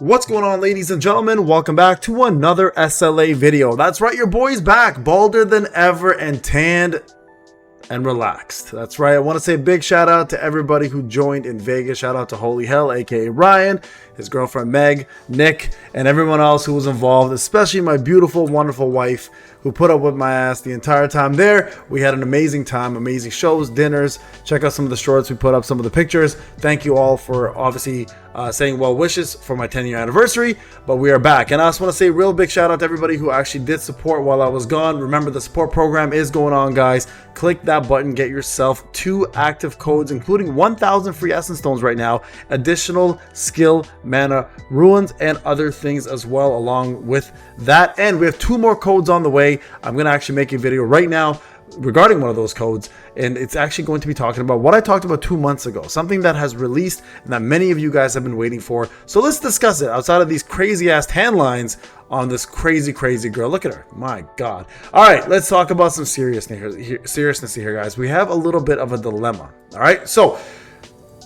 What's going on, ladies and gentlemen? Welcome back to another SLA video. That's right, your boy's back, balder than ever and tanned and relaxed. That's right. I want to say a big shout out to everybody who joined in Vegas. Shout out to Holy Hell, aka Ryan, his girlfriend Meg, Nick, and everyone else who was involved, especially my beautiful, wonderful wife who put up with my ass the entire time there. We had an amazing time, amazing shows, dinners. Check out some of the shorts we put up, some of the pictures. Thank you all for obviously saying well wishes for my 10-year anniversary, but we are back. And I also want to say a real big shout out to everybody who actually did support while I was gone. Remember, the support program is going on, guys. Click that button, get yourself 2 active codes, including 1,000 free essence stones right now, additional skill, mana, ruins, and other things as well along with that. And we have 2 more codes on the way. I'm going to actually make a video right now regarding one of those codes, and it's actually going to be talking about what I talked about 2 months ago, something that has released and that many of you guys have been waiting for. So let's discuss it outside of these crazy ass tan lines on this crazy girl. Look at her, my god. All right, let's talk about some seriousness here, guys. We have a little bit of a dilemma. All right, so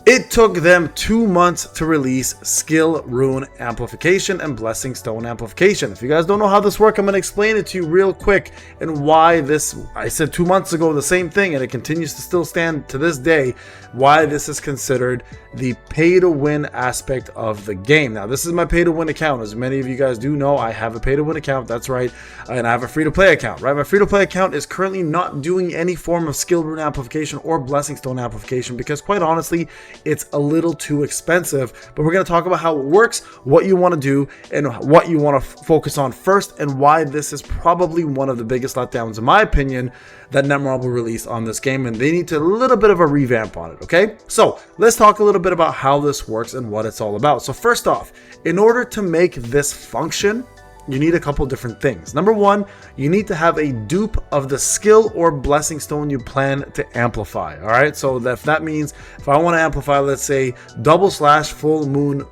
it took them 2 months to release Skill Rune Amplification and Blessing Stone Amplification. If you guys don't know how this works, I'm going to explain it to you real quick and why this, I said 2 months ago the same thing and it continues to still stand to this day, why this is considered the pay-to-win aspect of the game. Now, this is my pay-to-win account. As many of you guys do know, I have a pay-to-win account, that's right, and I have a free-to-play account, right? My free-to-play account is currently not doing any form of Skill Rune Amplification or Blessing Stone Amplification because, quite honestly, it's a little too expensive. But we're going to talk about how it works, what you want to do, and what you want to focus on first, and why this is probably one of the biggest letdowns, in my opinion, that Netmarble will release on this game, and they need a little bit of a revamp on it. Okay, so let's talk a little bit about how this works and what it's all about. So first off, in order to make this function, you need a couple different things. Number one, you need to have a dupe of the skill or blessing stone you plan to amplify. All right, so that means if I want to amplify, let's say / full moon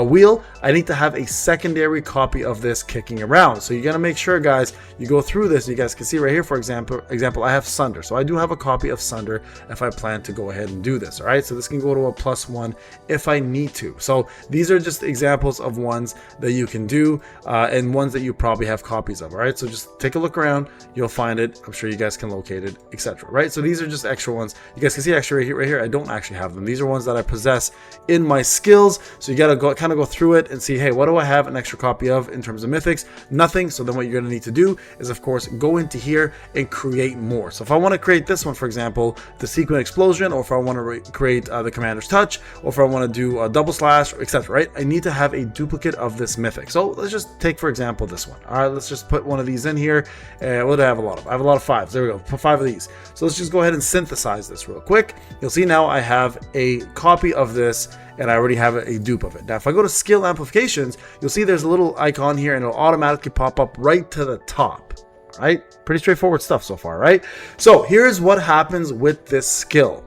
wheel, I need to have a secondary copy of this kicking around. So you got to make sure, guys, you go through this. You guys can see right here, for example, I have Sunder. So I do have a copy of Sunder if I plan to go ahead and do this. All right, so this can go to a +1 if I need to. So these are just examples of ones that you can do and ones that you probably have copies of. All right, so just take a look around, you'll find it. I'm sure you guys can locate it, etc. Right, so these are just extra ones. You guys can see actually right here I don't actually have them. These are ones that I possess in my skills. So you got to kind of go through it and see, hey, what do I have an extra copy of in terms of mythics? Nothing. So then what you're going to need to do is, of course, go into here and create more. So if I want to create this one, for example, the Sequent Explosion, or if I want to create the Commander's Touch, or if I want to do a // etc., right, I need to have a duplicate of this mythic. So let's just take, for example, this one. All right, let's just put one of these in here. What do I have a lot of? I have a lot of 5s. There we go. Put 5 of these. So let's just go ahead and synthesize this real quick. You'll see now I have a copy of this, and I already have a dupe of it. Now, if I go to Skill Amplifications, you'll see there's a little icon here, and it'll automatically pop up right to the top. All right, pretty straightforward stuff so far, right? So here's what happens with this skill.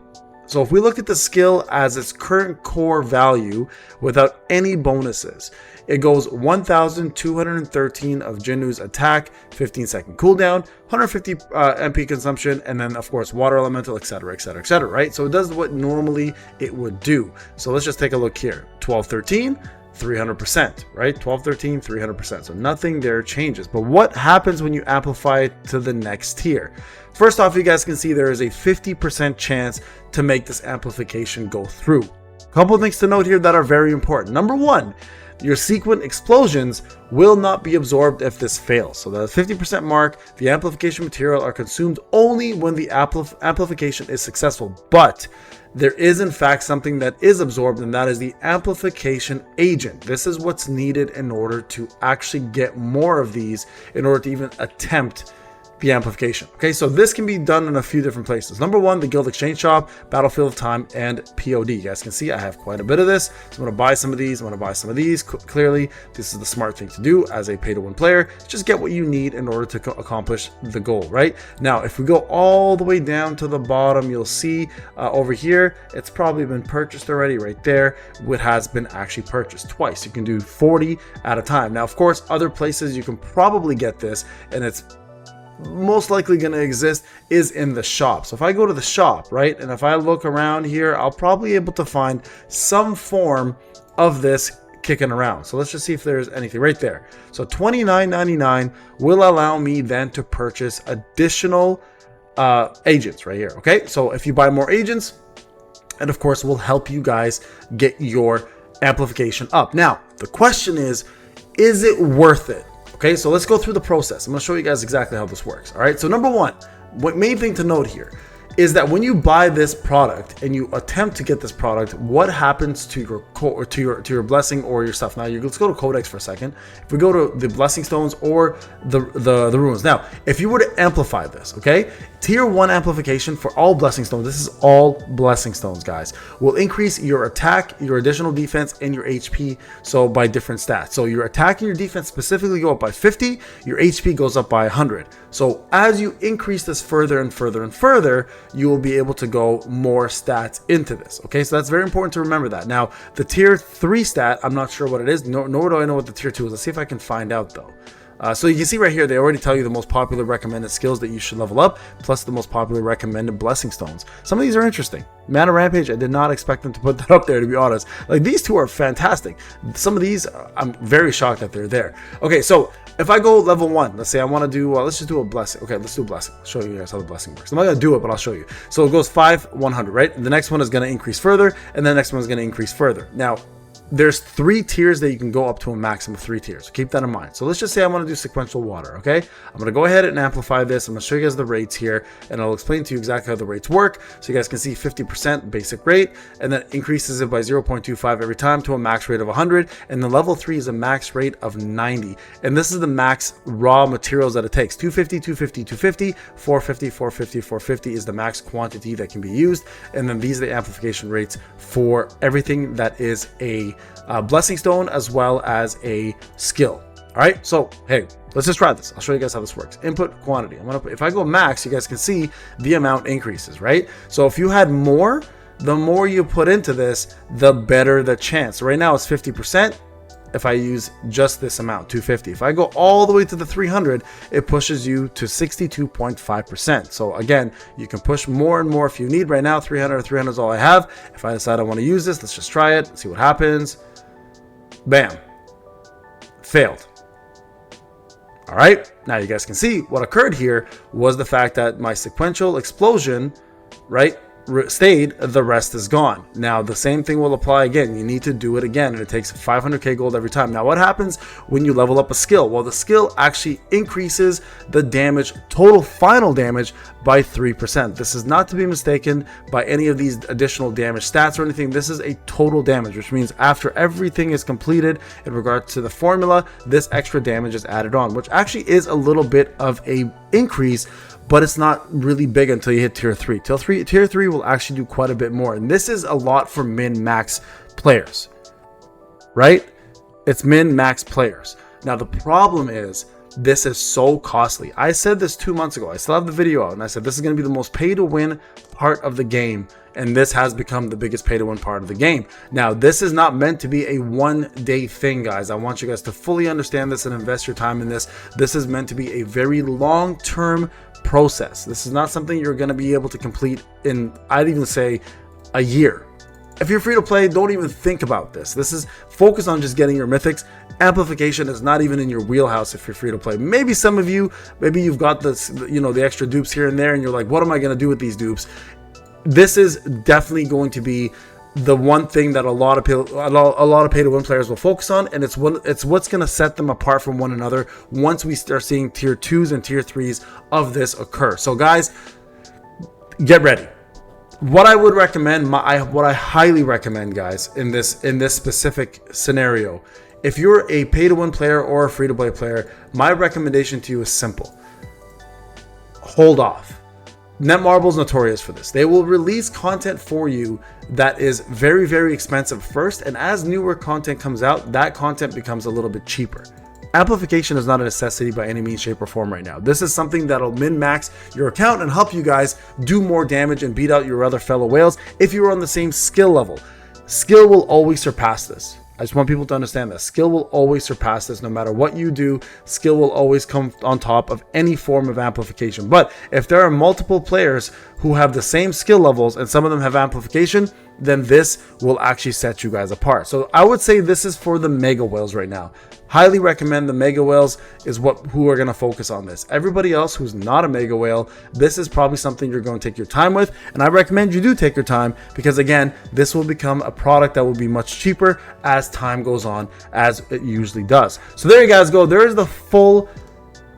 So if we look at the skill as its current core value without any bonuses, it goes 1,213 of Jinnu's attack, 15-second cooldown, 150 MP consumption, and then of course water elemental, etc., right? So it does what normally it would do. So let's just take a look here. 1213, 300%, right? 1213, 300%. So nothing there changes. But what happens when you amplify it to the next tier? First off, you guys can see there is a 50% chance to make this amplification go through. A couple of things to note here that are very important. Number one, your Sequent Explosions will not be absorbed if this fails. So the 50% mark, the amplification material are consumed only when the amplification is successful. But there is in fact something that is absorbed, and that is the amplification agent. This is what's needed in order to actually get more of these, in order to even attempt the amplification. Okay, so this can be done in a few different places. Number one, the Guild Exchange Shop, Battlefield of Time, and POD. You guys can see I have quite a bit of this. So I'm going to buy some of these. I'm going to buy some of these. Clearly, this is the smart thing to do as a pay-to-win player. Just get what you need in order to accomplish the goal, right? Now, if we go all the way down to the bottom, you'll see over here, it's probably been purchased already right there. It has been actually purchased twice. You can do 40 at a time. Now, of course, other places you can probably get this, and it's most likely going to exist is in the shop. So if I go to the shop, right, and if I look around here, I'll probably be able to find some form of this kicking around. So let's just see if there's anything right there. So $29.99 will allow me then to purchase additional agents right here. Okay, so if you buy more agents, and of course will help you guys get your amplification up. Now the question is it worth it? Okay, so let's go through the process. I'm going to show you guys exactly how this works. All right, so number one, what main thing to note here is that when you buy this product and you attempt to get this product, what happens to your blessing or your stuff? Now let's go to Codex for a second. If we go to the blessing stones or the runes. Now, if you were to amplify this, okay, tier 1 amplification for all blessing stones, this is all blessing stones, guys, will increase your attack, your additional defense, and your HP, so by different stats. So your attack and your defense specifically go up by 50, your HP goes up by 100. So as you increase this further and further and further, you will be able to go more stats into this. Okay, so that's very important to remember that. Now, the tier 3 stat, I'm not sure what it is, nor do I know what the tier 2 is. Let's see if I can find out though. So you can see right here, they already tell you the most popular recommended skills that you should level up, plus the most popular recommended blessing stones. Some of these are interesting. Mana Rampage, I did not expect them to put that up there, to be honest. Like, these two are fantastic. Some of these, I'm very shocked that they're there. Okay, so if I go level 1, let's say I want to do, let's just do a blessing. Okay, let's do a blessing. I'll show you guys how the blessing works. I'm not going to do it, but I'll show you. So it goes 5, 100, right? The next one is going to increase further, and the next one is going to increase further. Now, there's 3 tiers that you can go up to a maximum of 3 tiers. So keep that in mind. So let's just say I want to do sequential water. Okay, I'm going to go ahead and amplify this. I'm going to show you guys the rates here, and I'll explain to you exactly how the rates work. So you guys can see 50% basic rate, and then increases it by 0.25 every time to a max rate of 100. And the level 3 is a max rate of 90. And this is the max raw materials that it takes. 250, 250, 250, 450, 450, 450 is the max quantity that can be used. And then these are the amplification rates for everything that is a blessing stone as well as a skill. All right, so hey, let's just try this. I'll show you guys how this works. Input quantity. If I go max, you guys can see the amount increases, right? So if you had more, the more you put into this, the better the chance. So right now it's 50%. If I use just this amount, 250. If I go all the way to the 300, it pushes you to 62.5%. So again, you can push more and more if you need. Right now, 300 is all I have. If I decide I want to use this, let's just try it, see what happens. Bam. Failed. All right, now you guys can see what occurred here was the fact that my sequential explosion, right, stayed, the rest is gone. Now the same thing will apply again. You need to do it again, and it takes 500k gold every time. Now what happens when you level up a skill? Well, the skill actually increases the damage, total final damage, by 3%. This is not to be mistaken by any of these additional damage stats or anything. This is a total damage, which means after everything is completed in regards to the formula, this extra damage is added on, which actually is a little bit of a increase, but it's not really big until you hit tier 3. Tier 3 will actually do quite a bit more. And this is a lot for min-max players, right? It's min-max players. Now, the problem is this is so costly. I said this 2 months ago. I still have the video out, and I said this is going to be the most pay-to-win part of the game. And this has become the biggest pay-to-win part of the game. Now, this is not meant to be a one-day thing, guys. I want you guys to fully understand this and invest your time in this. This is meant to be a very long-term process. This is not something you're going to be able to complete in, I'd even say, a year. If you're free to play, don't even think about this. This is focus on just getting your mythics. Amplification is not even in your wheelhouse if you're free to play. Maybe some of you, maybe you've got this, you know, the extra dupes here and there, and you're like, what am I going to do with these dupes? This is definitely going to be the one thing that a lot of pay-to-win players will focus on, and it's what's going to set them apart from one another once we start seeing tier 2s and tier 3s of this occur. So guys, get ready. What I would recommend, what I highly recommend, guys, in this specific scenario, if you're a pay-to-win player or a free-to-play player, my recommendation to you is simple. Hold off. Netmarble is notorious for this. They will release content for you that is very, very expensive first, and as newer content comes out, that content becomes a little bit cheaper. Amplification is not a necessity by any means, shape, or form right now. This is something that'll min-max your account and help you guys do more damage and beat out your other fellow whales if you're on the same skill level. Skill will always surpass this. I just want people to understand that skill will always surpass this. No matter what you do, skill will always come on top of any form of amplification. But if there are multiple players who have the same skill levels and some of them have amplification, then this will actually set you guys apart. So I would say this is for the mega whales right now. Highly recommend the mega whales is who are going to focus on this. Everybody else who's not a mega whale, this is probably something you're going to take your time with, and I recommend you do take your time, because again, this will become a product that will be much cheaper as time goes on, as it usually does. So there you guys go. There is the full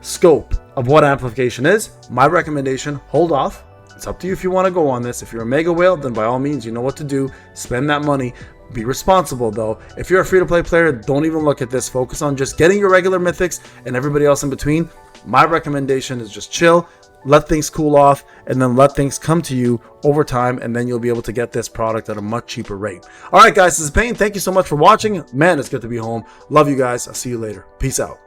scope of what amplification is. My recommendation, hold off. It's up to you if you want to go on this. If you're a mega whale, then by all means, you know what to do. Spend that money. Be responsible though. If you're a free-to-play player, don't even look at this. Focus on just getting your regular mythics and everybody else in between. My recommendation is just chill, let things cool off, and then let things come to you over time, and then you'll be able to get this product at a much cheaper rate. All right, guys, this is Payne. Thank you so much for watching. Man, it's good to be home. Love you guys. I'll see you later. Peace out.